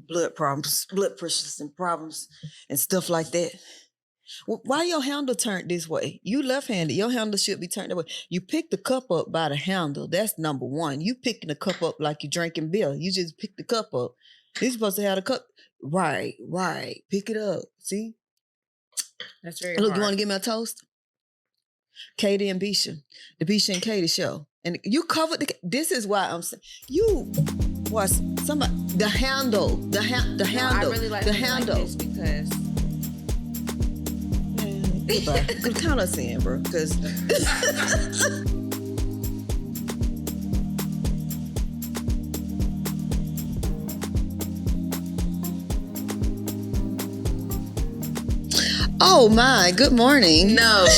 blood problems, blood pressures and problems and stuff like that. Why your handle turned this way? You left-handed. Your handle should be turned that way. You pick the cup up by the handle. That's number one. You picking the cup up like you're drinking beer. You just pick the cup up. You're supposed to have the cup. Right. Pick it up. See? That's very Look, hard. you want to give me a toast? Katie and Bisha. The Bisha and Katie show. And you covered this is why I'm saying you was somebody the handle. The handle. I really like the handle. Like this because goodbye. Good count us in, bro. Because oh my, good morning. No.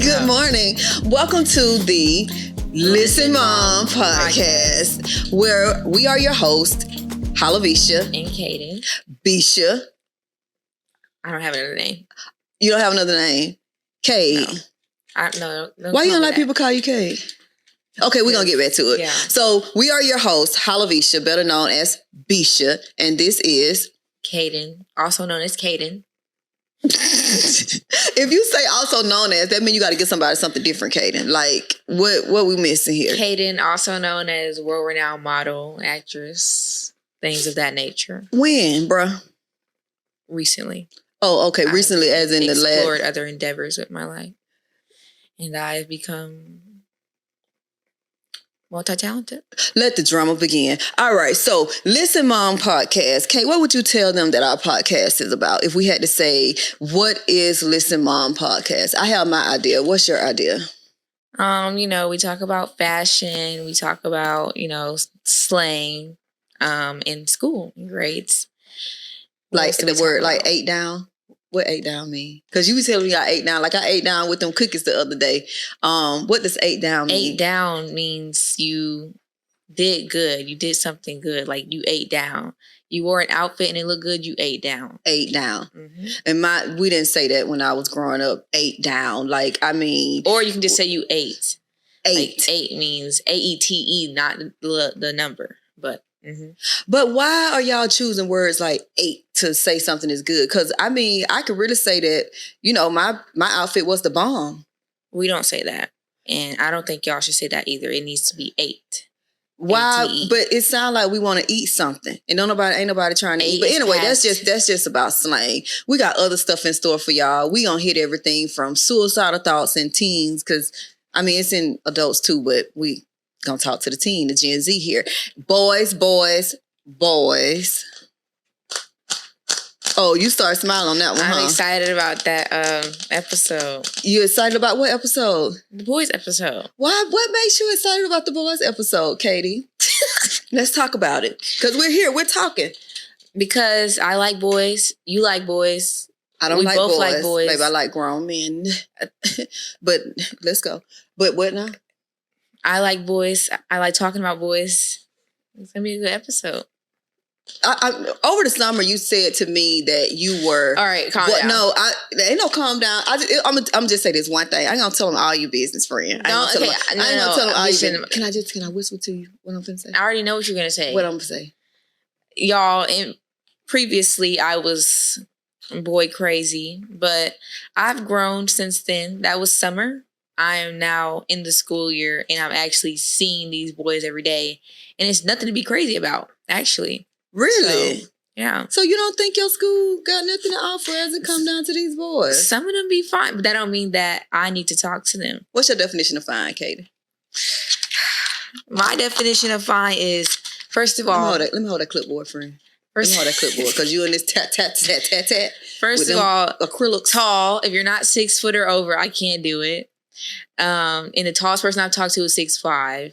Good morning. Welcome to the Listen Mom podcast, where we are your hosts, Halavisha and Kaden. Bisha. I don't have another name. You don't have another name? Kate. No. Why you don't like people call you Kate? Okay, we're going to get back to it. Yeah. So we are your hosts, Halavisha, better known as Bisha, and this is Kaden, also known as Kaden. If you say also known as, that means you got to give somebody something different, Kaden. Like, what we missing here? Kaden, also known as world-renowned model, actress, things of that nature. When, bruh? Recently. Oh, okay. Recently, as in the last. Explored other endeavors with my life. And I've become multi-talented. Let the drama begin. All right. So, Listen Mom podcast. Kate, what would you tell them that our podcast is about? If we had to say, what is Listen Mom podcast? I have my idea. What's your idea? We talk about fashion. We talk about, slang in school, in grades. Like the word, like 8 down. What 8 down mean? Because you tell me I 8 down. Like I 8 down with them cookies the other day. What does 8 down mean? 8 down means you did good. You did something good. Like you 8 down. You wore an outfit and it looked good. You 8 down. 8 down. Mm-hmm. And we didn't say that when I was growing up. 8 down. Like I mean. Or you can just say you 8. 8. Like 8 means AETE, not the number, but. Mm-hmm. But why are y'all choosing words like 8 to say something is good? Because I mean, I could really say that, my outfit was the bomb. We don't say that. And I don't think y'all should say that either. It needs to be 8. Why? ATE. But it sounds like we want to eat something. And ain't nobody trying to eat. But anyway, that's just about slang. We got other stuff in store for y'all. We gonna hit everything from suicidal thoughts in teens, because I mean it's in adults too, but we gonna talk to the teen, the Gen Z here. Boys. Oh, you start smiling on that one, I'm excited about that episode. You excited about what episode? The boys episode. Why? What makes you excited about the boys episode, Katie? Let's talk about it. Because we're here. We're talking. Because I like boys. You like boys. I don't we like both boys. like boys. Baby, I like grown men. But let's go. But what now? I like boys. I like talking about boys. It's going to be a good episode. Over the summer, you said to me that you were... All right, calm down. No, there ain't no calm down. I'm just say this one thing. I ain't going to tell them all your business, friend. I ain't going to tell them all your business. Can I whisper to you what I'm going to say? I already know what you're going to say. What I'm going to say? Y'all, previously, I was boy crazy, but I've grown since then. That was summer. I am now in the school year, and I'm actually seeing these boys every day. And it's nothing to be crazy about, actually. Really? So, yeah. So you don't think your school got nothing to offer as it come down to these boys? Some of them be fine, but that don't mean that I need to talk to them. What's your definition of fine, Katie? My definition of fine is, first of all... Let me hold that clipboard, friend. Let me hold that clipboard, because you in this tat. First of all, acrylics. Tall. If you're not 6 foot or over, I can't do it. And the tallest person I've talked to is 6'5".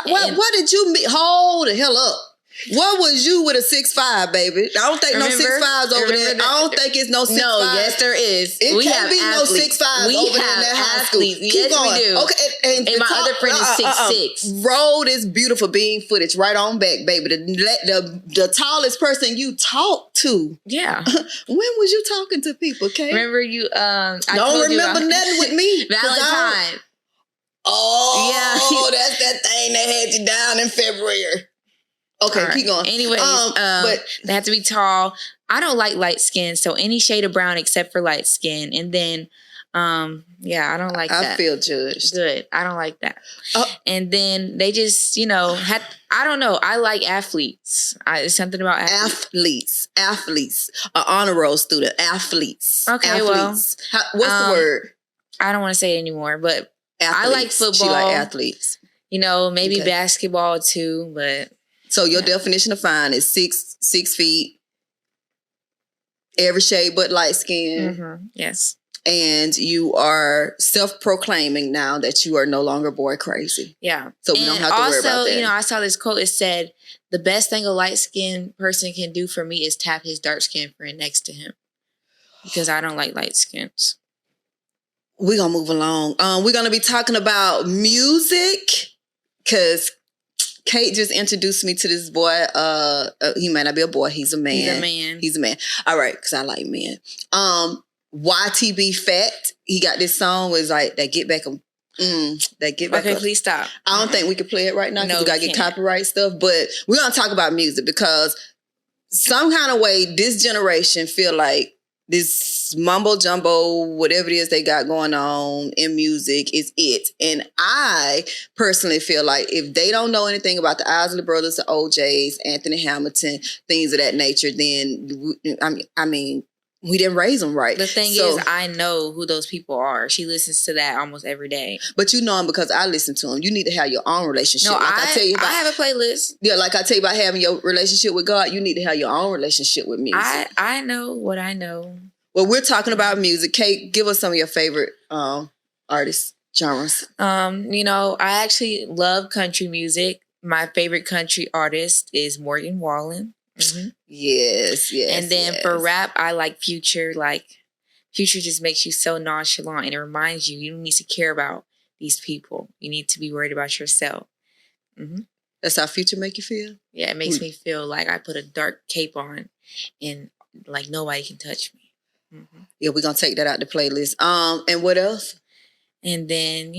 What did you mean? Hold the hell up. What was you with a 6'5", baby? I don't think no 6'5s over there. I don't think it's no 6'5. No, yes, there is. It can't be no 6'5s over there in that high school. Keep going. We do. Okay, and my other friend is 6'6". Roll this beautiful bean footage right on back, baby. The tallest person you talked to. Yeah. When was you talking to people, Kate? Remember you? I don't remember nothing with me. Okay, All right. keep going. Anyways, but they have to be tall. I don't like light skin, so any shade of brown except for light skin. And then, yeah, I don't like that. I feel judged. Good. I don't like that. And then they just, I don't know. I like athletes. It's something about athletes. Athletes. An honor roll student. Athletes. Okay, athletes. What's the word? I don't want to say it anymore, but athletes. I like football. She like athletes. Maybe basketball too, but. So your definition of fine is 6 feet, every shade but light skin. Mm-hmm. Yes. And you are self-proclaiming now that you are no longer boy crazy. Yeah. So we don't have to worry about that. I saw this quote. It said, the best thing a light-skinned person can do for me is tap his dark-skinned friend next to him. Because I don't like light skins. We're going to move along. We're going to be talking about music because Kate just introduced me to this boy. He might not be a boy. He's a man. He's a man. All right, because I like men. YTB Fat. He got this song was like that Get Back Up. Okay, please stop. I don't think we can play it right now because we got to get copyright stuff. But we're going to talk about music because some kind of way this generation feel like this mumbo jumbo, whatever it is they got going on in music is it. And I personally feel like if they don't know anything about the Isley Brothers, the OJs, Anthony Hamilton, things of that nature, then I mean, we didn't raise them right. The thing is, I know who those people are. She listens to that almost every day. But you know them because I listen to them. You need to have your own relationship. No, like I tell you about, I have a playlist. Yeah, like I tell you about having your relationship with God, you need to have your own relationship with music. I know what I know. Well, we're talking about music. Kate, give us some of your favorite artists, genres. I actually love country music. My favorite country artist is Morgan Wallen. Mm-hmm. Yes. And then for rap, I like Future. Like Future just makes you so nonchalant, and it reminds you don't need to care about these people. You need to be worried about yourself. Mm-hmm. That's how Future make you feel? Yeah, it makes me feel like I put a dark cape on, and like nobody can touch me. Mm-hmm. Yeah, we're gonna take that out the playlist. And what else? And then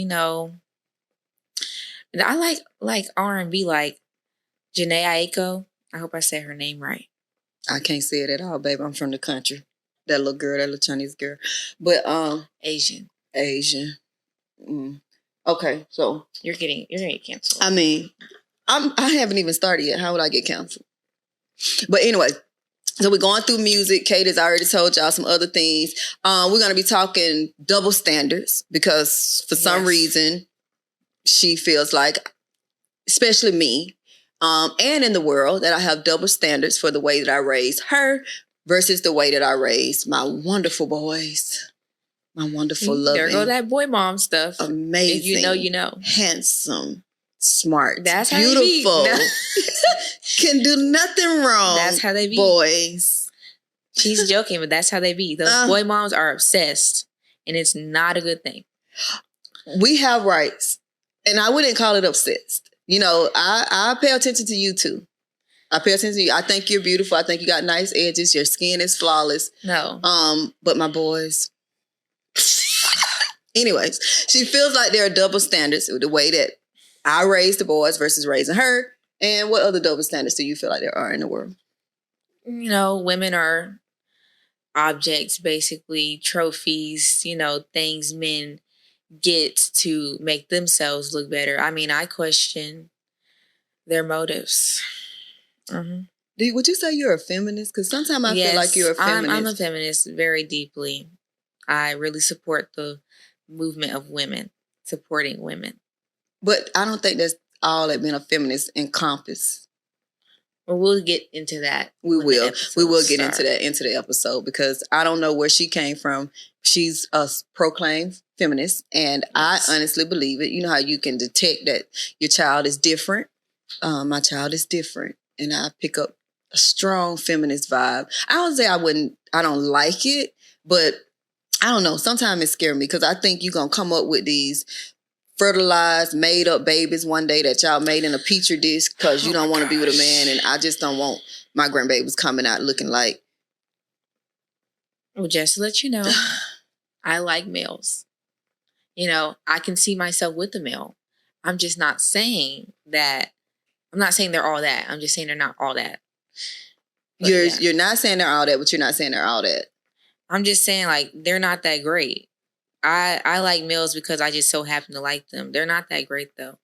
I like R&B, like Janae Aiko. I hope I said her name right. I can't say it at all, baby. I'm from the country. That little girl, that little Chinese girl. But Asian. Okay, so you're gonna get canceled. I mean, I haven't even started yet. How would I get canceled? But anyway, so we're going through music. Kate has already told y'all some other things. We're gonna be talking double standards because for some reason she feels like, especially me, and in the world, that I have double standards for the way that I raise her versus the way that I raise my wonderful boys. My wonderful, loving. There go that boy mom stuff. Amazing. If you know, you know. Handsome, smart, that's how beautiful. They be. Can do nothing wrong. That's how they be. Boys. She's joking, but that's how they be. Those boy moms are obsessed, and it's not a good thing. We have rights, and I wouldn't call it obsessed. I pay attention to you too. I pay attention to you. I think you're beautiful. I think you got nice edges. Your skin is flawless. No. But my boys. Anyways, she feels like there are double standards with the way that I raise the boys versus raising her. And what other double standards do you feel like there are in the world? Women are objects, basically, trophies, things men get to make themselves look better. I mean, I question their motives. Mm-hmm. Would you say you're a feminist? Because sometimes I feel like you're a feminist. I'm a feminist very deeply. I really support the movement of women, supporting women. But I don't think that's all that being a feminist encompasses. Well, we'll get into that. We will get into the episode because I don't know where she came from. She's a proclaimed feminist, and I honestly believe it. You know how you can detect that your child is different. My child is different, and I pick up a strong feminist vibe. I don't say I don't like it, but I don't know. Sometimes it scares me because I think you're going to come up with these fertilized, made up babies one day that y'all made in a petri dish because you don't want to be with a man, and I just don't want my grandbabies coming out looking like. Well, just to let you know, I like males. I can see myself with a male. I'm just not saying that I'm not saying they're all that. I'm just saying they're not all that. But You're not saying they're all that, but you're not saying they're all that. I'm just saying, like, they're not that great. I like males because I just so happen to like them. They're not that great, though.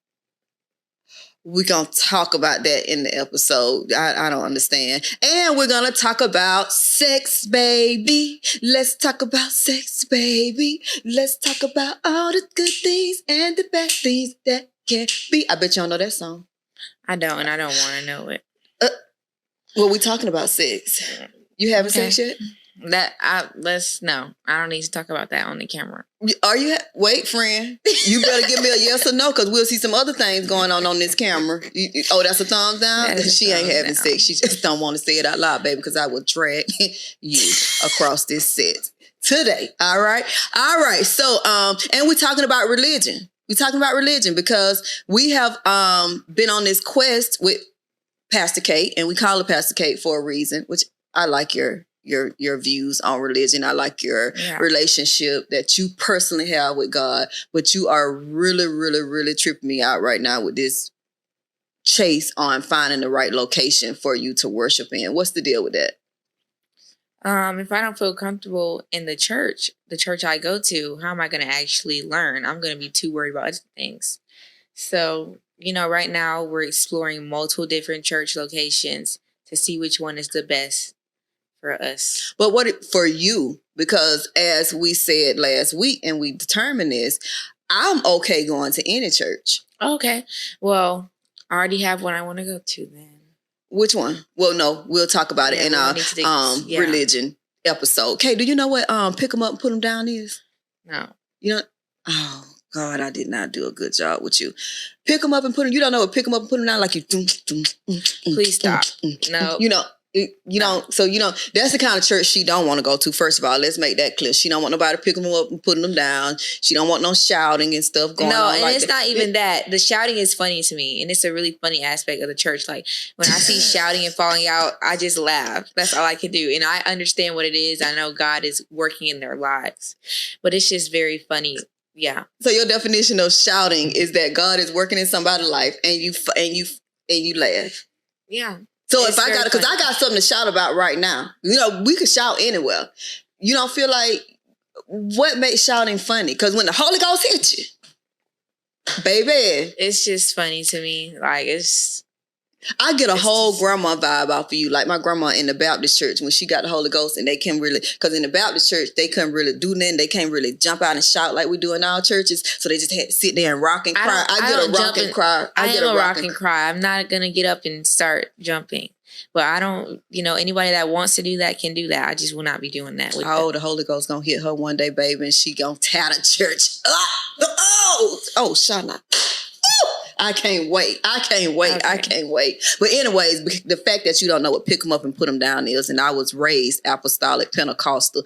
We're going to talk about that in the episode. I don't understand. And we're going to talk about sex, baby. Let's talk about sex, baby. Let's talk about all the good things and the bad things that can be. I bet you don't know that song. I don't, and I don't want to know it. Well, we're talking about sex. You having sex yet? I don't need to talk about that on the camera. Are you? Wait, friend. You better give me a yes or no, because we'll see some other things going on this camera. That's a thumbs down? She ain't having sex. She just don't want to say it out loud, baby, because I will drag you across this set today. All right? So, and we're talking about religion. We're talking about religion because we have been on this quest with Pastor Kate, and we call her Pastor Kate for a reason, which I like your views on religion. I like your relationship that you personally have with God, but you are really, really, really tripping me out right now with this chase on finding the right location for you to worship in. What's the deal with that? If I don't feel comfortable in the church I go to, how am I going to actually learn? I'm going to be too worried about other things. So, right now we're exploring multiple different church locations to see which one is the best for us. But what for you? Because as we said last week, and we determined this, I'm okay going to any church. Okay. Well, I already have one I want to go to then. Which one? Well, no, we'll talk about it in our religion episode. Okay, do you know what pick them up and put them down is? No. Oh, God, I did not do a good job with you. Pick them up and put them, you don't know what pick them up and put them down like you. Please stop. No. That's the kind of church she don't want to go to. First of all, let's make that clear. She don't want nobody picking them up and putting them down. She don't want no shouting and stuff going on. No, and it's not even that. The shouting is funny to me, and it's a really funny aspect of the church. Like, when I see shouting and falling out, I just laugh. That's all I can do. And I understand what it is. I know God is working in their lives, but it's just very funny. Yeah. So your definition of shouting is that God is working in somebody's life, and you laugh. Yeah. So if I got something to shout about right now, we could shout anywhere. You don't feel like, what makes shouting funny? Because when the Holy Ghost hits you, baby, it's just funny to me. Like, I get a whole grandma vibe off of you. Like my grandma in the Baptist church, when she got the Holy Ghost, and they can really, because in the Baptist church, they couldn't really do nothing. They can't really jump out and shout like we do in our churches. So they just had to sit there and rock and cry. I get a rock and cry. I am a rock and cry. I'm not going to get up and start jumping. But I don't, anybody that wants to do that can do that. I just will not be doing that. The Holy Ghost going to hit her one day, baby, and she going to tear the church up. Shana. I can't wait. Okay. I can't wait. But anyways, the fact that you don't know what pick them up and put them down is, and I was raised apostolic Pentecostal,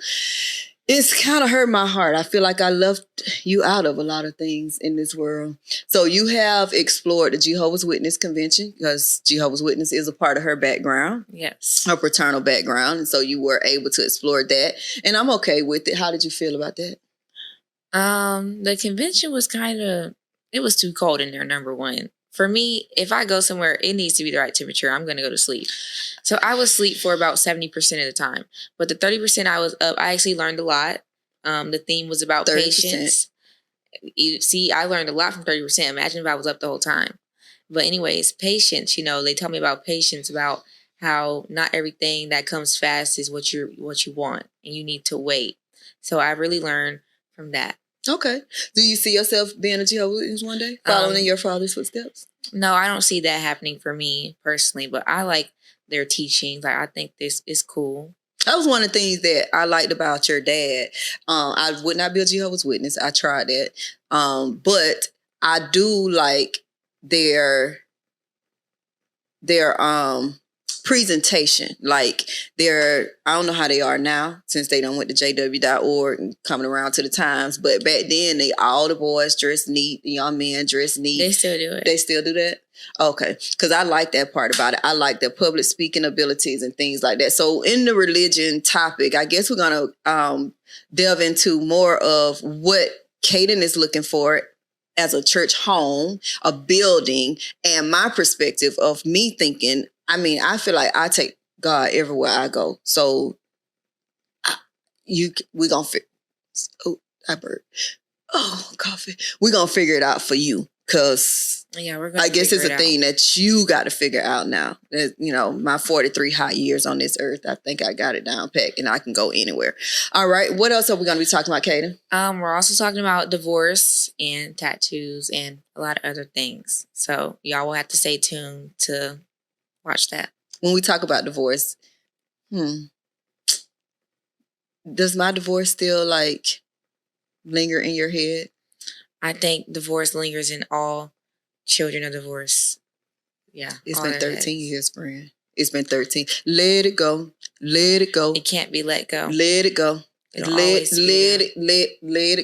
it's kind of hurt my heart. I feel like I left you out of a lot of things in this world. So you have explored the Jehovah's Witness convention, because Jehovah's Witness is a part of her background. Yes. Her paternal background. And so you were able to explore that. And I'm okay with it. How did you feel about that? The convention was it was too cold in there, number one. For me, if I go somewhere, it needs to be the right temperature. I'm going to go to sleep. So I was asleep for about 70% of the time. But the 30% I was up, I actually learned a lot. The theme was about 30%. Patience. See, I learned a lot from 30%. Imagine if I was up the whole time. But anyways, patience, they tell me about patience, about how not everything that comes fast is what you want, and you need to wait. So I really learned from that. Okay. Do you see yourself being a Jehovah's Witness one day, following in your father's footsteps? No, I don't see that happening for me personally, but I like their teachings. Like, I think this is cool. That was one of the things that I liked about your dad. I would not be a Jehovah's Witness. I tried that. But I do like their presentation. Like I don't know how they are now, since they done went to jw.org and coming around to the times, but back then all the boys dressed neat, the young men dressed neat. They still do it. They still do that? Okay. Because I like that part about it. I like their public speaking abilities and things like that. So in the religion topic, I guess we're going to delve into more of what Kaden is looking for as a church home, a building, and my perspective of me thinking, I feel like I take God everywhere I go. So we gonna I burped. Oh, coffee. We're gonna figure it out for you. Cause we're gonna I guess it's a thing that you got to figure out now. My 43 hot years on this earth, I think I got it down packed and I can go anywhere. All right. What else are we going to be talking about, Kaden? We're also talking about divorce and tattoos and a lot of other things. So y'all will have to stay tuned to watch that. When we talk about divorce, does my divorce still like linger in your head? I think divorce lingers in all children of divorce. Yeah. It's been 13 years, friend. It's been 13. Let it go. Let it go. It can't be let go. Let it go. Let it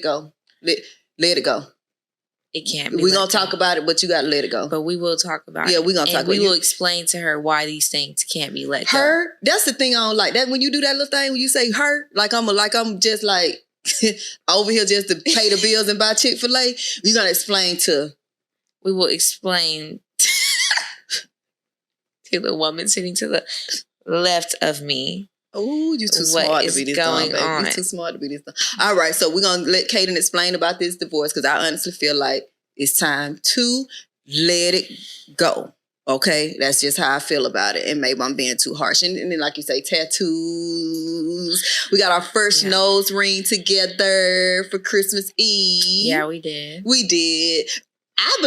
go. Let it go. It can't be. We're going to talk about it, but you got to let it go. But we will talk about it. Yeah, we're going to talk about it. We will explain to her why these things can't be let go. Her, that's the thing I don't like. That when you do that little thing, when you say her, like I'm just like over here just to pay the bills and buy Chick-fil-A, you're going to explain to... We will explain to the woman sitting to the left of me. Oh, you too smart to be this dumb, baby. You too smart to be this dumb. All right, so we're going to let Kaden explain about this divorce because I honestly feel like it's time to let it go. Okay, that's just how I feel about it. And maybe I'm being too harsh. And then, like you say, tattoos. We got our first nose ring together for Christmas Eve. Yeah, we did. We did. I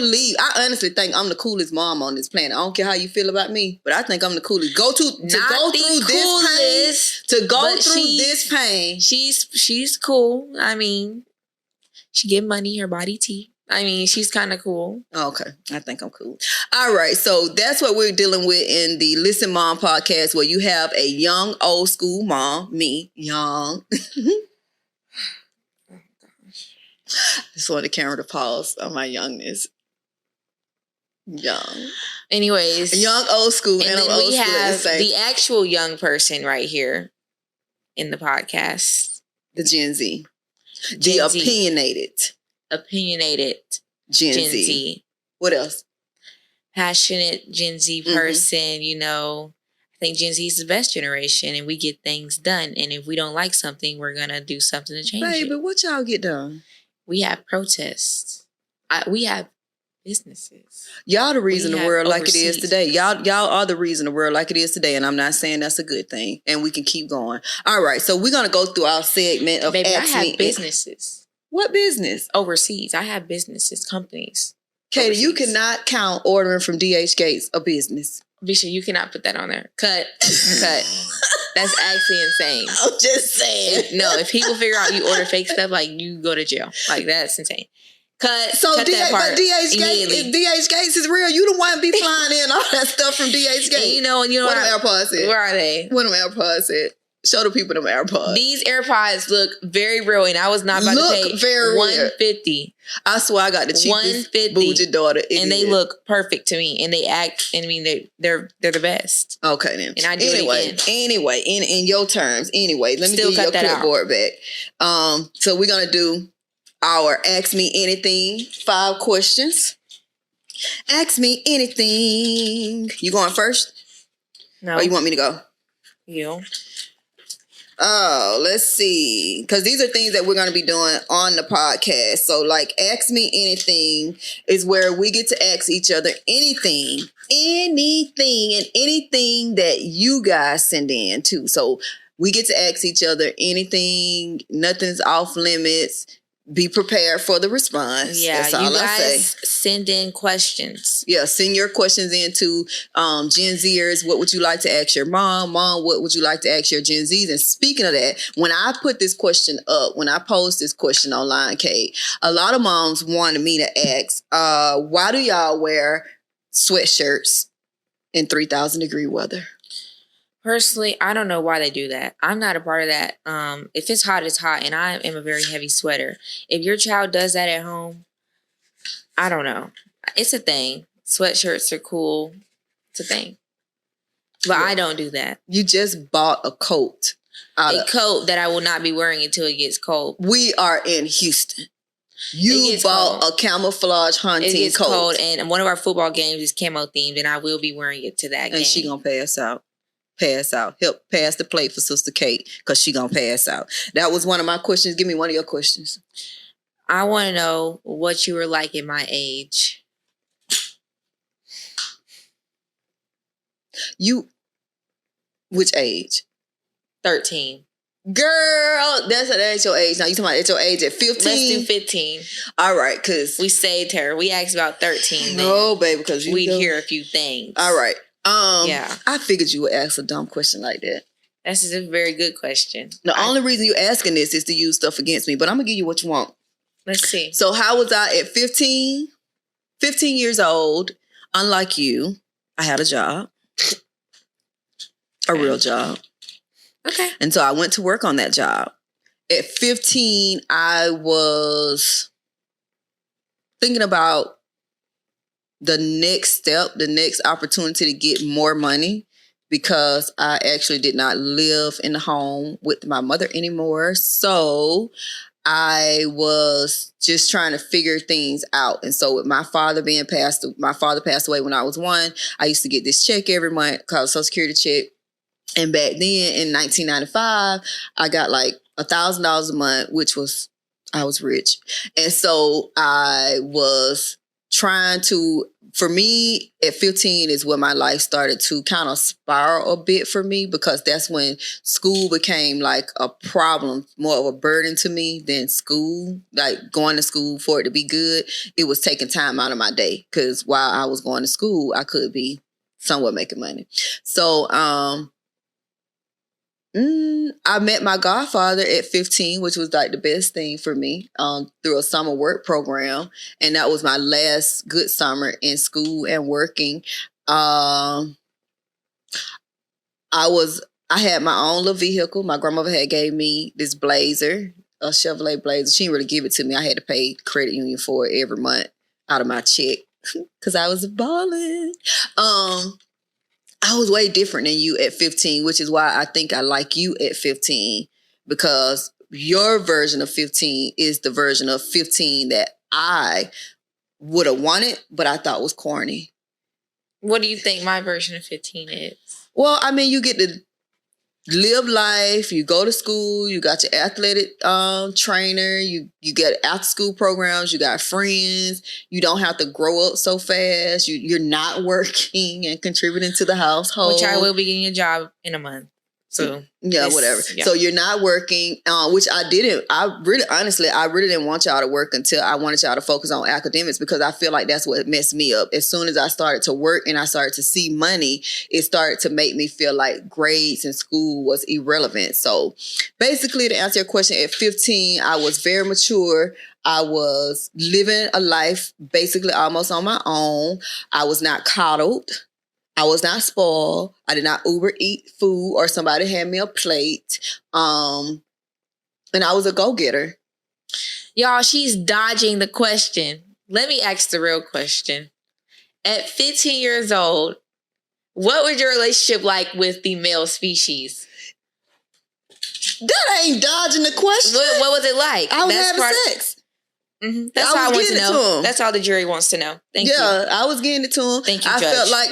honestly think I'm the coolest mom on this planet. I don't care how you feel about me, but I think I'm the coolest. To go through this pain. She's cool. I mean, she give money, her body tea. I mean, she's kind of cool. Okay. I think I'm cool. All right. So that's what we're dealing with in the Listen Mom podcast, where you have a young, old school mom, me, young. I just want the camera to pause on my youngness. Young. Anyways. Young, old school. And then we have the actual young person right here in the podcast. The Gen Z. The opinionated Gen Z. What else? Passionate Gen Z person, I think Gen Z is the best generation and we get things done. And if we don't like something, we're going to do something to change it. Baby, what y'all get done? We have protests. We have businesses. Y'all the reason the world like it is today. Y'all are the reason the world like it is today. And I'm not saying that's a good thing. And we can keep going. All right. So we're going to go through our segment of Baby, I have businesses. What business? Overseas. I have businesses, companies. Katie, you cannot count ordering from DH Gates a business. Bisha, you cannot put that on there. Cut. That's actually insane. I'm just saying. If people figure out you order fake stuff, like you go to jail. Like that's insane. Cut that part. But DH Gates is real. You the one be flying in all that stuff from DH Gates. And you know what them AirPods at? Where are they? What them AirPods at? Show the people them AirPods. These AirPods look very real, and I was not about to pay $150. I swear I got the cheapest bougie daughter. And they look perfect to me, and they act. And I mean, they're the best. Okay, then. And I do it again. Anyway, in your terms. Anyway, let me give you your clipboard back. So we're gonna do our Ask Me Anything 5 questions. Ask me anything. You going first? No. Or you want me to go? You. Oh, let's see. Because these are things that we're going to be doing on the podcast. So, like, Ask Me Anything is where we get to ask each other anything and anything that you guys send in, too. So, we get to ask each other anything. Nothing's off limits. Be prepared for the response. Yeah, that's all you I say. Send in questions. Yeah, send your questions in to Gen Zers. What would you like to ask your mom? Mom, what would you like to ask your Gen Zs? And speaking of that, when I put this question up, when I post this question online, Kate, a lot of moms wanted me to ask, why do y'all wear sweatshirts in 3,000 degree weather? Personally, I don't know why they do that. I'm not a part of that. If it's hot, it's hot, and I am a very heavy sweater. If your child does that at home, I don't know. It's a thing. Sweatshirts are cool. It's a thing. But I don't do that. You just bought a coat. Coat that I will not be wearing until it gets cold. We are in Houston. You bought a camouflage hunting coat. It gets cold, and one of our football games is camo themed, and I will be wearing it to that game. And she gonna pass out. Help pass the plate for Sister Kate, because she gonna pass out. That was one of my questions. Give me one of your questions. I want to know what you were like at my age. Which age? 13. Girl, that's your age. Now you talking about at your age at 15? Let's do 15. All right, because we saved her. We asked about 13. No, baby, because we hear a few things. All right. Yeah. I figured you would ask a dumb question like that. This is a very good question. The only reason you're asking this is to use stuff against me, but I'm gonna give you what you want. Let's see. So how was I at 15? 15 years old. Unlike you, I had a job. A real job. Okay. And so I went to work on that job. At 15, I was thinking about the next step, the next opportunity to get more money, because I actually did not live in the home with my mother anymore. So I was just trying to figure things out. And so with my father passed away when I was 1. I used to get this check every month called Social Security check. And back then in 1995, I got like $1,000 a month, I was rich. And so I was trying to, for me, at 15 is when my life started to kind of spiral a bit for me, because that's when school became like a problem, more of a burden to me than school. Like going to school for it to be good, it was taking time out of my day, because while I was going to school, I could be somewhat making money. So, I met my godfather at 15, which was like the best thing for me, through a summer work program. And that was my last good summer in school and working. I had my own little vehicle. My grandmother had gave me this Blazer, a Chevrolet Blazer. She didn't really give it to me. I had to pay credit union for it every month out of my check, because I was balling. I was way different than you at 15, which is why I think I like you at 15, because your version of 15 is the version of 15 that I would have wanted, but I thought was corny. What do you think my version of 15 is? Well, I mean, you get to live life, you go to school, you got your athletic trainer, you get after school programs, you got friends, you don't have to grow up so fast, you're not working and contributing to the household. Which I will be getting a job in a month. So yeah, whatever. Yeah. So you're not working, which I didn't. I really didn't want y'all to work until I wanted y'all to focus on academics, because I feel like that's what messed me up. As soon as I started to work and I started to see money, it started to make me feel like grades in school was irrelevant. So basically, to answer your question, at 15, I was very mature. I was living a life basically almost on my own. I was not coddled. I was not spoiled. I did not Uber eat food or somebody hand me a plate. And I was a go-getter. Y'all, she's dodging the question. Let me ask the real question. At 15 years old, what was your relationship like with the male species? That ain't dodging the question. What was it like? I was having sex. Mm-hmm. That's all I want to know. That's all the jury wants to know. Thank you. Yeah, I was getting it to him. Thank you, I Judge. felt like,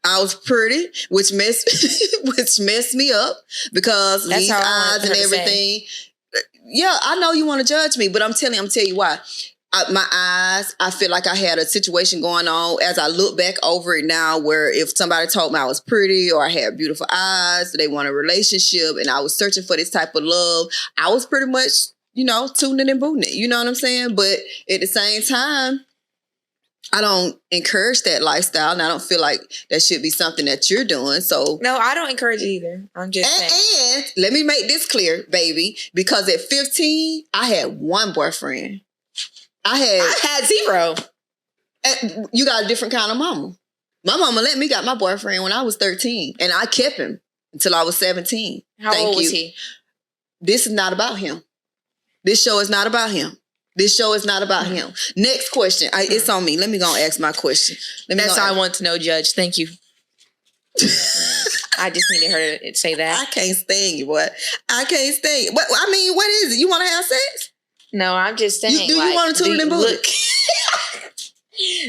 I was pretty, which messed me up, because these eyes and everything. Yeah, I know you want to judge me, but I'm telling you why. My eyes, I feel like I had a situation going on as I look back over it now, where if somebody told me I was pretty or I had beautiful eyes, they want a relationship, and I was searching for this type of love, I was pretty much, tuning and booting it. You know what I'm saying? But at the same time, I don't encourage that lifestyle, and I don't feel like that should be something that you're doing. So no, I don't encourage it either. I'm just saying. And let me make this clear, baby, because at 15, I had one boyfriend. I had 0. You got a different kind of mama. My mama let me got my boyfriend when I was 13, and I kept him until I was 17. How old was he? This is not about him. This show is not about him. This show is not about him. Next question. It's on me. Let me go ask my question. That's all I want to know, Judge. Thank you. I just needed her to say that. I can't stand you, boy. I can't stand you. What is it? You want to have sex? No, I'm just saying. Do you want to tune in booty? Look,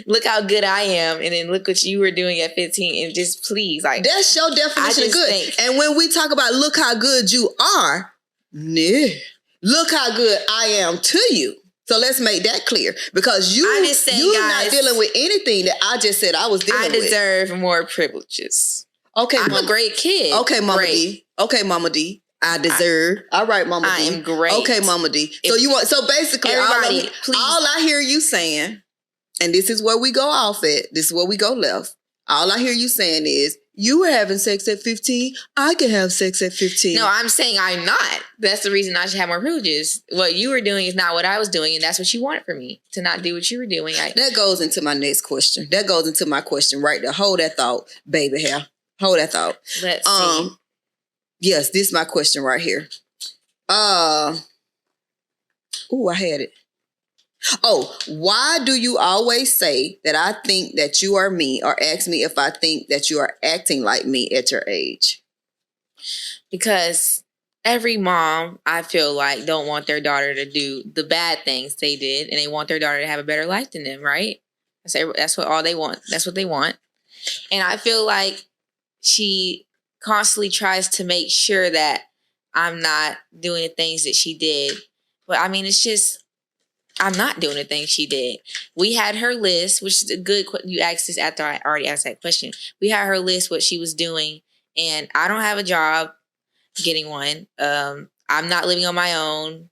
look how good I am, and then look what you were doing at 15, and just please, like that's your definition of good. And when we talk about look how good you are, nah, look how good I am to you. So let's make that clear, because you're not dealing with anything that I just said I was dealing with. I deserve more privileges. Okay, I'm a great kid. Okay, Mama D. Okay, Mama D. I deserve. All right, Mama D. I am great. Okay, Mama D. So you want? So basically, everybody, all I hear you saying, and this is where we go off at. This is where we go left. All I hear you saying is, you were having sex at 15. I can have sex at 15. No, I'm saying I'm not. That's the reason I should have more privileges. What you were doing is not what I was doing, and that's what you wanted for me, to not do what you were doing. That goes into my next question. That goes into my question right there. Hold that thought, baby hair. Hold that thought. Let's see. Yes, this is my question right here. I had it. Oh, why do you always say that I think that you are me, or ask me if I think that you are acting like me at your age? Because every mom, I feel like, don't want their daughter to do the bad things they did, and they want their daughter to have a better life than them, right? I say that's what all they want. That's what they want. And I feel like she constantly tries to make sure that I'm not doing the things that she did. But I mean, it's just, I'm not doing the things she did. We had her list, which is a good, you asked this after I already asked that question. We had her list, what she was doing, and I don't have a job getting one. I'm not living on my own.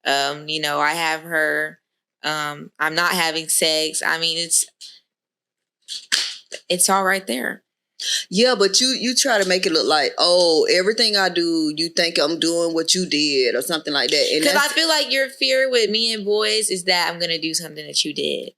I have her. I'm not having sex. I mean, it's all right there. Yeah, but you try to make it look like, oh, everything I do, you think I'm doing what you did or something like that. Because I feel like your fear with me and boys is that I'm going to do something that you did.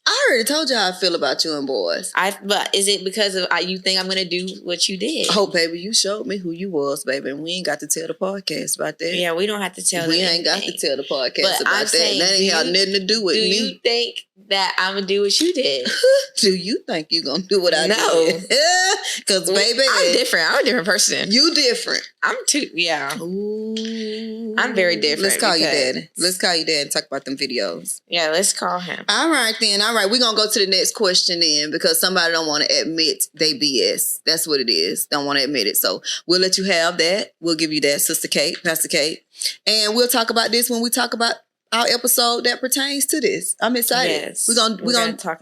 I already told you how I feel about you and boys. But is it because of you think I'm going to do what you did? Oh, baby, you showed me who you was, baby, and we ain't got to tell the podcast about that. Yeah, we don't have to tell them. We ain't got to tell the podcast about that. Saying, that ain't have nothing to do with me. Do you think that I'm going to do what you did? Do you think you're going to do what I did? No. Because, baby, I'm different. I'm a different person. You different. I'm too, yeah. Ooh. I'm very different. Let's call you daddy. Let's call you daddy and talk about them videos. Yeah, let's call him. All right, then. All right, we're going to go to the next question then, because somebody don't want to admit they BS. That's what it is. Don't want to admit it. So we'll let you have that. We'll give you that, Sister Kate, Pastor Kate. And we'll talk about this when we talk about our episode that pertains to this. I'm excited. Yes, we're gonna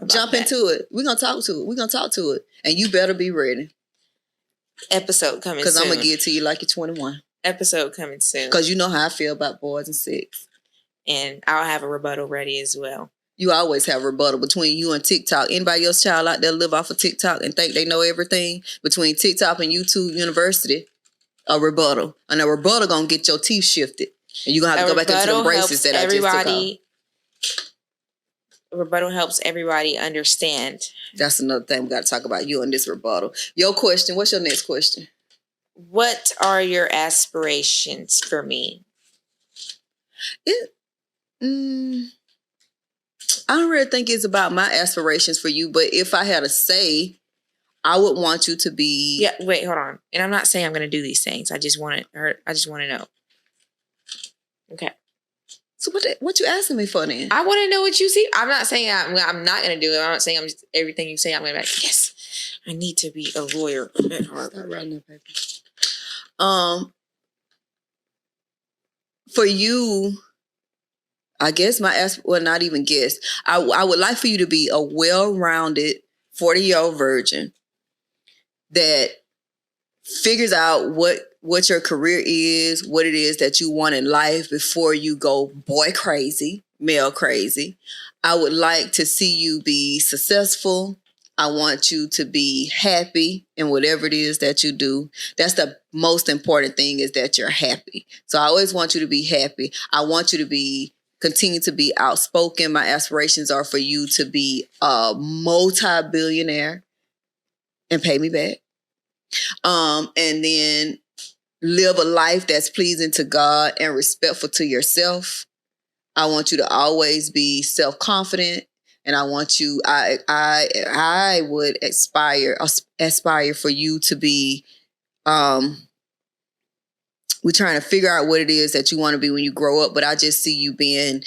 jump into it. We're gonna talk to it. We're gonna talk to it. And you better be ready. Episode coming soon. Because I'm gonna give it to you like you're 21. Episode coming soon. Because you know how I feel about boys and sex. And I'll have a rebuttal ready as well. You always have a rebuttal between you and TikTok. Anybody else child out there live off of TikTok and think they know everything? Between TikTok and YouTube University, a rebuttal. And a rebuttal gonna get your teeth shifted. And you're going to have to go back into the braces that I just took off. A rebuttal helps everybody understand. That's another thing we got to talk about, you and this rebuttal. Your question, what's your next question? What are your aspirations for me? I don't really think it's about my aspirations for you, but if I had to say, I would want you to be... Yeah, wait, hold on. And I'm not saying I'm going to do these things. I just want to know. Okay. So what you asking me for then? I want to know what you see. I'm not saying I'm not going to do it. I'm not saying everything you say I'm going to be like, yes, I need to be a lawyer. Start writing that paper. For you, I guess not even guess. I would like for you to be a well-rounded 40-year-old virgin that figures out what your career is, what it is that you want in life before you go boy crazy, male crazy. I would like to see you be successful. I want you to be happy in whatever it is that you do. That's the most important thing, is that you're happy. So I always want you to be happy. I want you to continue to be outspoken. My aspirations are for you to be a multi-billionaire and pay me back. And then live a life that's pleasing to God and respectful to yourself. I want you to always be self-confident, and I want you. I would aspire for you to be we're trying to figure out what it is that you want to be when you grow up. But I just see you being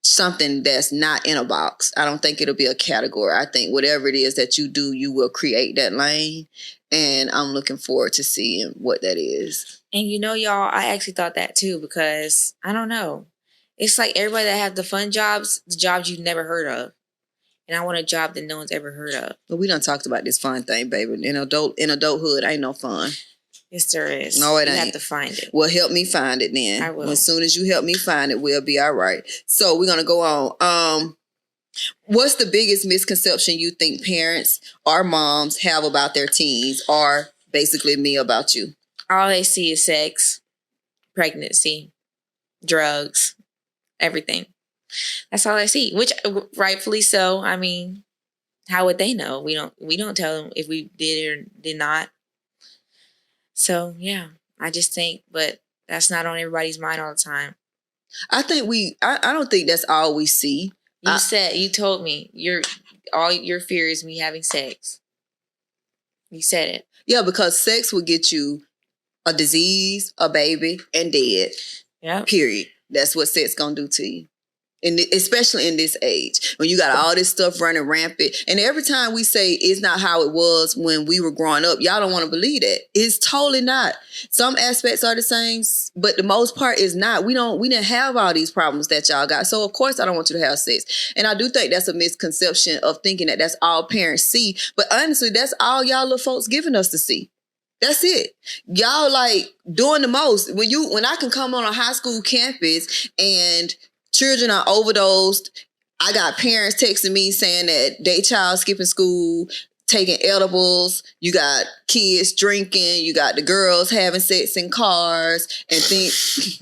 something that's not in a box. I don't think it'll be a category. I think whatever it is that you do, you will create that lane. And I'm looking forward to seeing what that is. And y'all, I actually thought that too, because I don't know. It's like everybody that have the fun jobs, the jobs you've never heard of. And I want a job that no one's ever heard of. But we done talked about this fun thing, baby. In adulthood, ain't no fun. Yes, there is. No, it you ain't. You have to find it. Well, help me find it then. I will. As soon as you help me find it, we'll be all right. So we're going to go on. What's the biggest misconception you think parents or moms have about their teens, or basically me about you? All they see is sex, pregnancy, drugs, everything. That's all I see, which rightfully so. I mean, how would they know? We don't tell them if we did or did not. So yeah, I just think, but that's not on everybody's mind all the time. I think I don't think that's all we see. You told me all your fear is me having sex. You said it. Yeah, because sex will get you a disease, a baby, and dead. Yeah. Period. That's what sex gonna do to you. And especially in this age, when you got all this stuff running rampant. And every time we say it's not how it was when we were growing up, y'all don't want to believe that. It's totally not. Some aspects are the same, but the most part is not. We didn't have all these problems that y'all got. So of course I don't want you to have sex. And I do think that's a misconception of thinking that that's all parents see. But honestly, that's all y'all little folks giving us to see. That's it. Y'all like doing the most. When I can come on a high school campus and children are overdosed. I got parents texting me saying that they child skipping school, taking edibles. You got kids drinking. You got the girls having sex in cars and things.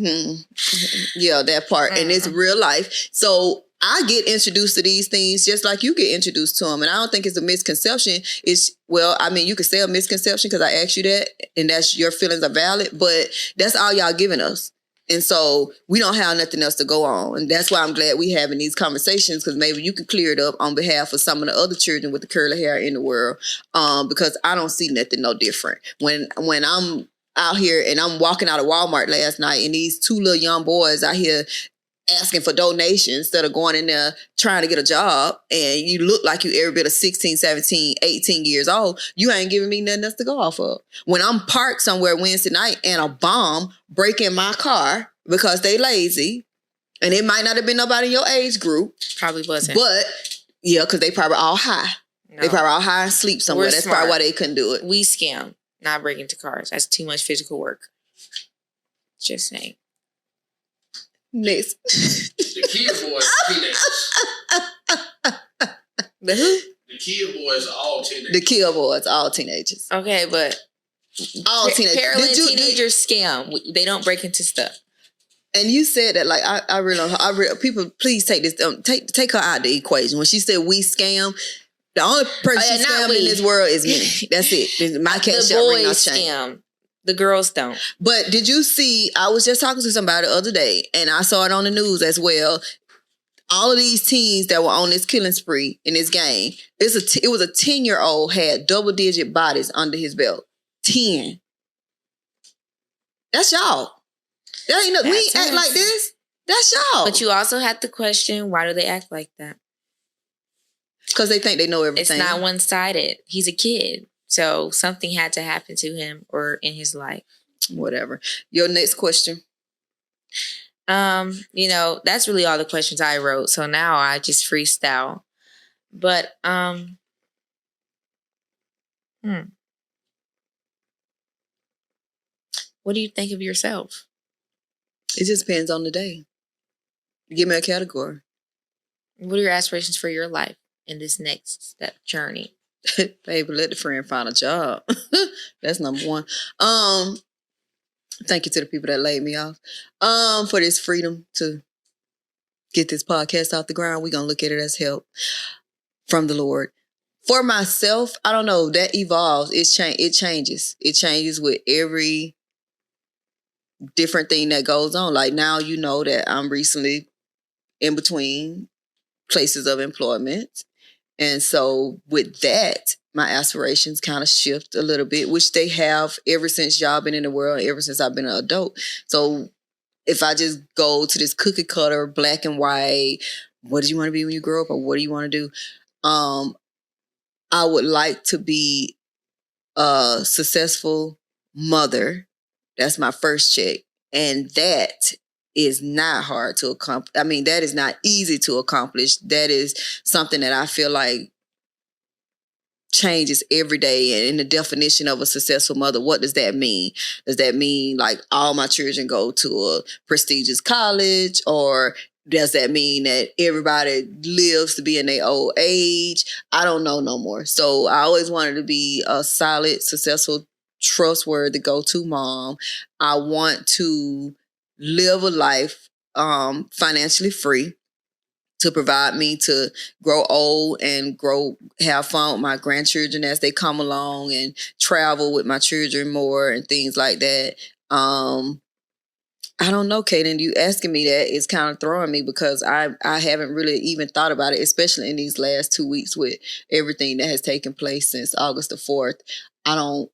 Yeah, that part. And it's real life. So I get introduced to these things just like you get introduced to them. And I don't think it's a misconception. You could say a misconception because I asked you that and that's your feelings are valid, but that's all y'all giving us. And so we don't have nothing else to go on. And that's why I'm glad we having these conversations, because maybe you can clear it up on behalf of some of the other children with the curly hair in the world. Because I don't see nothing no different. When I'm out here and I'm walking out of Walmart last night and these two little young boys out here asking for donations instead of going in there trying to get a job, and you look like you every bit of 16, 17, 18 years old, you ain't giving me nothing else to go off of. When I'm parked somewhere Wednesday night and a bomb break in my car because they lazy, and it might not have been nobody in your age group. Probably wasn't. But, yeah, because they probably all high. No. They probably all high and sleep somewhere. That's probably why they couldn't do it. We scam, not break into cars. That's too much physical work. Just saying. Next. The kid boys are teenagers. The who? The kid boys are all teenagers. The kid boys are all teenagers. Okay, but all teenagers. Parallel teenagers scam. They don't break into stuff. And you said that like I really people please take this take her out of the equation. When she said we scam, the only person she scammed in this world is me. That's it. My cash out ring not change. Scam. The girls don't. But did you see, I was just talking to somebody the other day, and I saw it on the news as well. All of these teens that were on this killing spree in this game, it was a 10-year-old had double-digit bodies under his belt. 10. That's y'all. That ain't we ain't act like this. That's y'all. But you also have to question, why do they act like that? Because they think they know everything. It's not one-sided. He's a kid. So something had to happen to him or in his life. Whatever. Your next question. That's really all the questions I wrote. So now I just freestyle. But what do you think of yourself? It just depends on the day. Give me a category. What are your aspirations for your life in this next step journey? Baby, let the friend find a job. That's number one. Thank you to the people that laid me off. For this freedom to get this podcast off the ground. We're gonna look at it as help from the Lord. For myself, I don't know, that evolves. It changes. It changes with every different thing that goes on. Like now, you know that I'm recently in between places of employment. And so with that, my aspirations kind of shift a little bit, which they have ever since y'all been in the world, ever since I've been an adult. So if I just go to this cookie cutter, black and white, what do you want to be when you grow up, or what do you want to do? I would like to be a successful mother. That's my first check. And that is not hard to accomplish. I mean, that is not easy to accomplish. That is something that I feel like changes every day. And in the definition of a successful mother, what does that mean? Does that mean like all my children go to a prestigious college, or does that mean that everybody lives to be in their old age? I don't know no more. So I always wanted to be a solid, successful, trustworthy go-to mom. I want to live a life financially free, to provide me to grow old and have fun with my grandchildren as they come along, and travel with my children more and things like that. I don't know, Kaden, you asking me that is kind of throwing me, because I haven't really even thought about it, especially in these last 2 weeks with everything that has taken place since August the 4th. I'm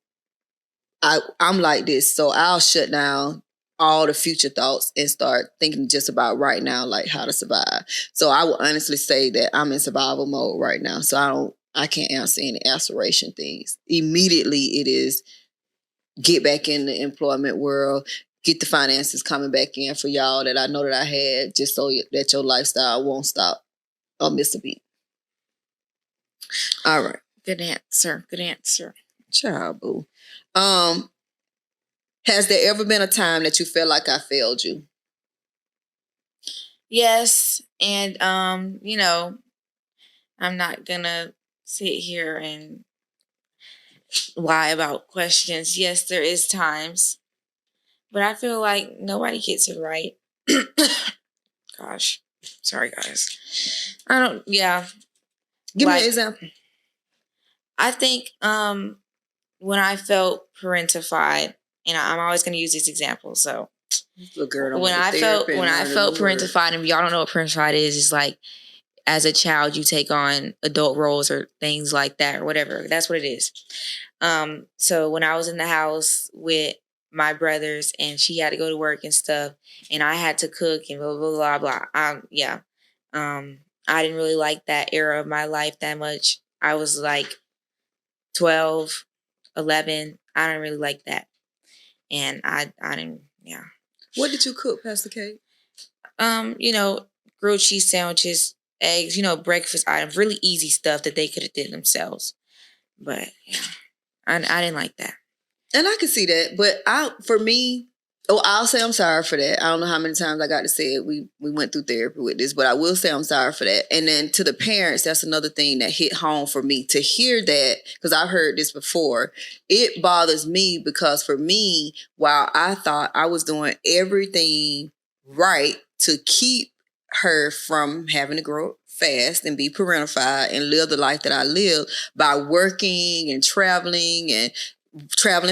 like this, so I'll shut down all the future thoughts and start thinking just about right now, like how to survive. So I would honestly say that I'm in survival mode right now. So I can't answer any aspiration things. Immediately it is get back in the employment world, get the finances coming back in for y'all that I know that I had, just so that your lifestyle won't stop or miss a beat. All right. Good answer. Good answer. Child boo. Has there ever been a time that you felt like I failed you? Yes, and you know, I'm not gonna sit here and lie about questions. Yes, there is times, but I feel like nobody gets it right. Gosh, sorry guys. I don't. Yeah, Give me like, an example. I think when I felt parentified, and I'm always going to use this example. So when I felt parentified, and y'all don't know what parentified is, it's like as a child you take on adult roles or things like that or whatever. That's what it is. So when I was in the house with my brothers and she had to go to work and stuff, and I had to cook and blah blah blah blah. I didn't really like that era of my life that much. I was like 12, 11. I didn't really like that. And I didn't, yeah. What did you cook, Pastor Kate? Grilled cheese sandwiches, eggs, breakfast items, really easy stuff that they could have did themselves. But yeah, I didn't like that. And I can see that, but for me, I'll say I'm sorry for that. I don't know how many times I got to say it. We went through therapy with this, but I will say I'm sorry for that. And then to the parents, that's another thing that hit home for me to hear that, because I've heard this before. It bothers me because for me, while I thought I was doing everything right to keep her from having to grow up fast and be parentified and live the life that I live by working and traveling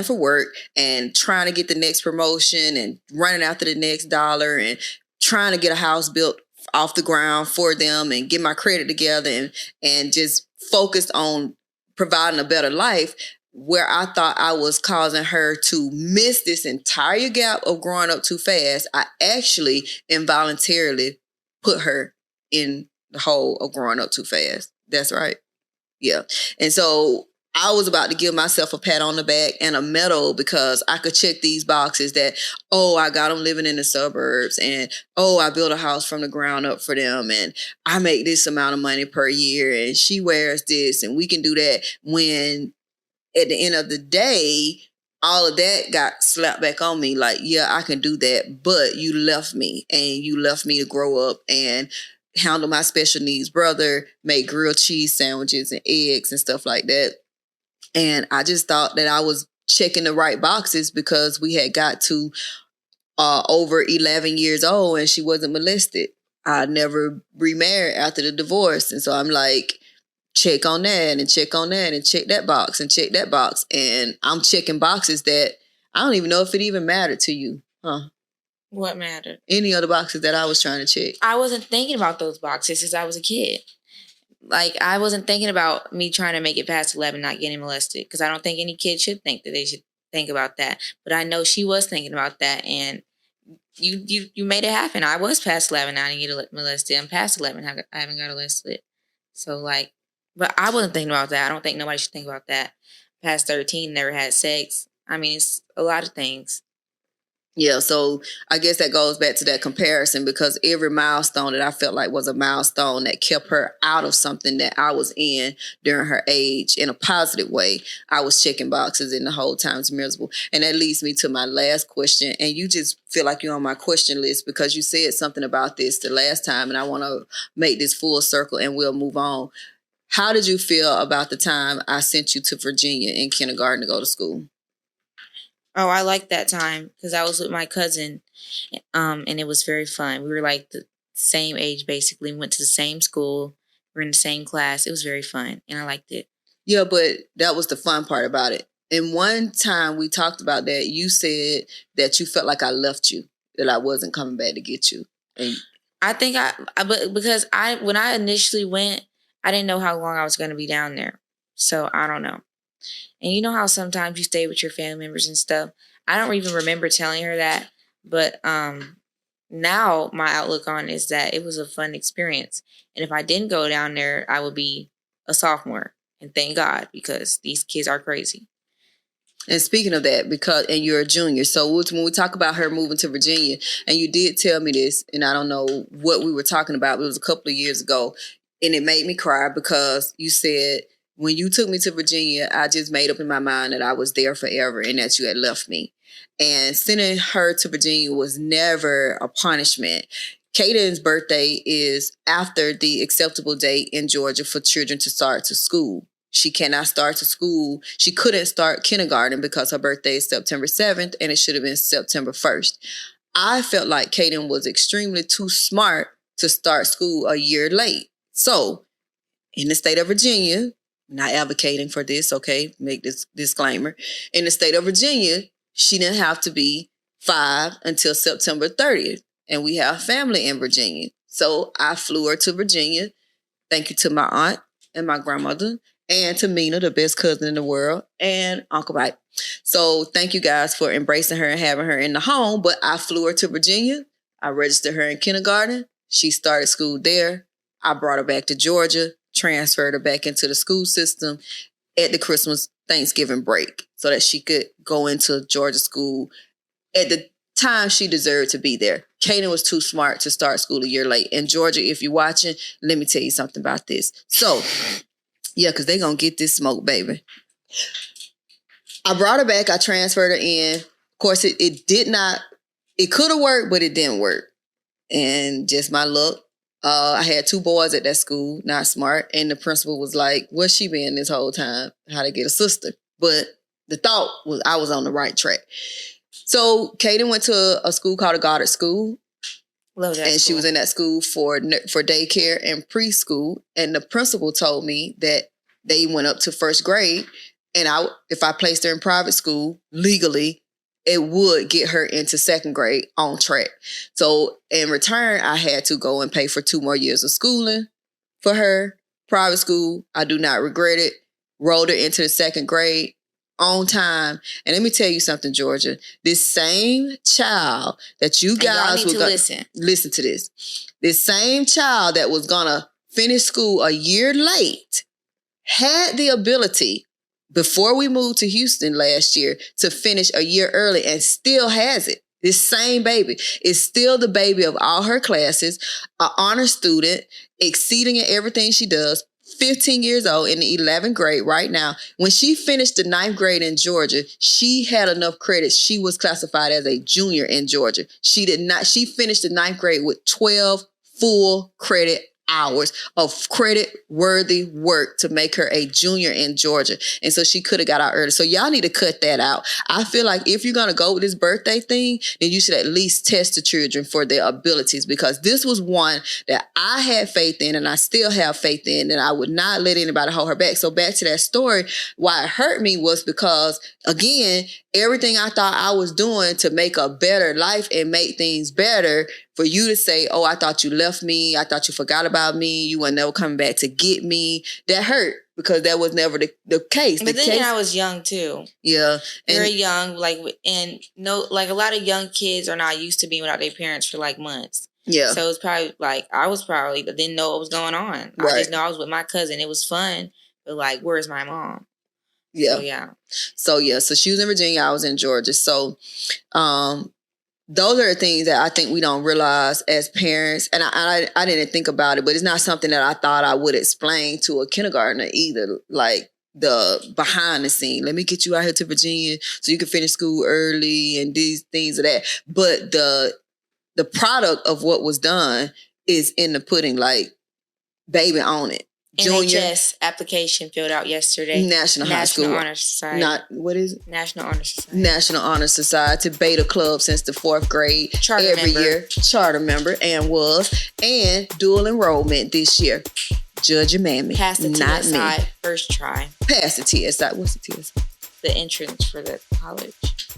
for work and trying to get the next promotion and running after the next dollar and trying to get a house built off the ground for them and get my credit together and just focused on providing a better life, where I thought I was causing her to miss this entire gap of growing up too fast. I actually involuntarily put her in the hole of growing up too fast. That's right. Yeah. And so I was about to give myself a pat on the back and a medal because I could check these boxes that, I got them living in the suburbs, and, I built a house from the ground up for them, and I make this amount of money per year, and she wears this, and we can do that, when at the end of the day, all of that got slapped back on me. Like, yeah, I can do that, but you left me, and you left me to grow up and handle my special needs brother, make grilled cheese sandwiches and eggs and stuff like that. And I just thought that I was checking the right boxes because we had got to over 11 years old and she wasn't molested. I never remarried after the divorce. And so I'm like, check on that and check on that and check that box and check that box. And I'm checking boxes that I don't even know if it even mattered to you. Huh? What mattered? Any other boxes that I was trying to check. I wasn't thinking about those boxes since I was a kid. like, I wasn't thinking about me trying to make it past 11, not getting molested, because I don't think any kid should think that they should think about that. But I know she was thinking about that, and you made it happen. I was past 11, I didn't get molested. I'm past 11, I haven't got molested. So, like, but I wasn't thinking about that. I don't think nobody should think about that. Past 13, never had sex. I mean, it's a lot of things. Yeah, so I guess that goes back to that comparison, because every milestone that I felt like was a milestone that kept her out of something that I was in during her age in a positive way, I was checking boxes, and the whole time it's miserable. And that leads me to my last question. And you just feel like you're on my question list because you said something about this the last time, and I want to make this full circle and we'll move on. How did you feel about the time I sent you to Virginia in kindergarten to go to school? Oh, I liked that time because I was with my cousin, and it was very fun. We were like the same age, basically. We went to the same school. We were in the same class. It was very fun, and I liked it. Yeah, but that was the fun part about it. And one time we talked about that, you said that you felt like I left you, that I wasn't coming back to get you. And I think but because when I initially went, I didn't know how long I was going to be down there. So I don't know. And you know how sometimes you stay with your family members and stuff? I don't even remember telling her that. But now my outlook on it is that it was a fun experience. And if I didn't go down there, I would be a sophomore. And thank God, because these kids are crazy. And speaking of that, and you're a junior, so when we talk about her moving to Virginia, and you did tell me this, and I don't know what we were talking about, but it was a couple of years ago, and it made me cry because you said, when you took me to Virginia, I just made up in my mind that I was there forever and that you had left me. And sending her to Virginia was never a punishment. Caden's birthday is after the acceptable date in Georgia for children to start to school. She cannot start to school. She couldn't start kindergarten because her birthday is September 7th and it should have been September 1st. I felt like Caden was extremely too smart to start school a year late. So, in the state of Virginia, not advocating for this, okay, make this disclaimer. In the state of Virginia, she didn't have to be 5 until September 30th. And we have family in Virginia. So I flew her to Virginia. Thank you to my aunt and my grandmother, and to Mina, the best cousin in the world, and Uncle Mike. So thank you guys for embracing her and having her in the home. But I flew her to Virginia. I registered her in kindergarten. She started school there. I brought her back to Georgia, transferred her back into the school system at the Christmas Thanksgiving break so that she could go into Georgia school at the time she deserved to be there. Kaden was too smart to start school a year late. And Georgia, if you're watching, let me tell you something about this. So, yeah, because they're going to get this smoke, baby. I brought her back. I transferred her in. Of course, it could have worked, but it didn't work. And just my luck. I had 2 boys at that school, not smart. And the principal was like, where's she been this whole time? How to get a sister? But the thought was I was on the right track. So Kaden went to a school called a Goddard School. Love that. And school. She was in that school for daycare and preschool. And the principal told me that they went up to 1st grade. And if I placed her in private school legally, it would get her into 2nd grade on track. So in return, I had to go and pay for 2 more years of schooling for her. Private school, I do not regret it. Rolled her into the 2nd grade on time. And let me tell you something, Georgia. This same child that you guys need to listen to this. This same child that was gonna finish school a year late had the ability, before we moved to Houston last year, to finish a year early and still has it. This same baby is still the baby of all her classes, an honor student, exceeding in everything she does, 15 years old in the 11th grade right now. When she finished the 9th grade in Georgia, she had enough credits. She was classified as a junior in Georgia. She finished the 9th grade with 12 full credit hours of credit-worthy work to make her a junior in Georgia. And so she could have got out early. So y'all need to cut that out. I feel like if you're going to go with this birthday thing, then you should at least test the children for their abilities, because this was one that I had faith in and I still have faith in, and I would not let anybody hold her back. So back to that story, why it hurt me was because, again, everything I thought I was doing to make a better life and make things better for you to say, oh, I thought you left me. I thought you forgot about me. You were never coming back to get me. That hurt because that was never the case. But then I was young too. Yeah. Very young. Like, and no, like a lot of young kids are not used to being without their parents for like months. Yeah. So it's probably like, I didn't know what was going on. Right. I just know I was with my cousin. It was fun. But like, where's my mom? Yeah. So she was in Virginia. I was in Georgia. So, those are the things that I think we don't realize as parents. And I didn't think about it, but it's not something that I thought I would explain to a kindergartner either. Like the behind the scene. Let me get you out here to Virginia so you can finish school early and these things of that. But the product of what was done is in the pudding. Like, baby, on it. NHS application filled out yesterday. National High School Honor Society. What is it? National Honor Society. National Honor Society, Beta Club since the 4th grade. Charter member. Year. Charter member and dual enrollment this year. Judge your mammy. Passed the not TSI me. first try. Passed the TSI. What's the TSI? The entrance for the college.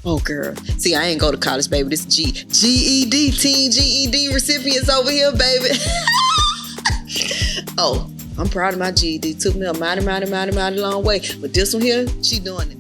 Oh, girl. See, I ain't go to college, baby. This GED, teen GED recipients over here, baby. Oh, I'm proud of my GED. Took me a mighty long way. But this one here, she doing it.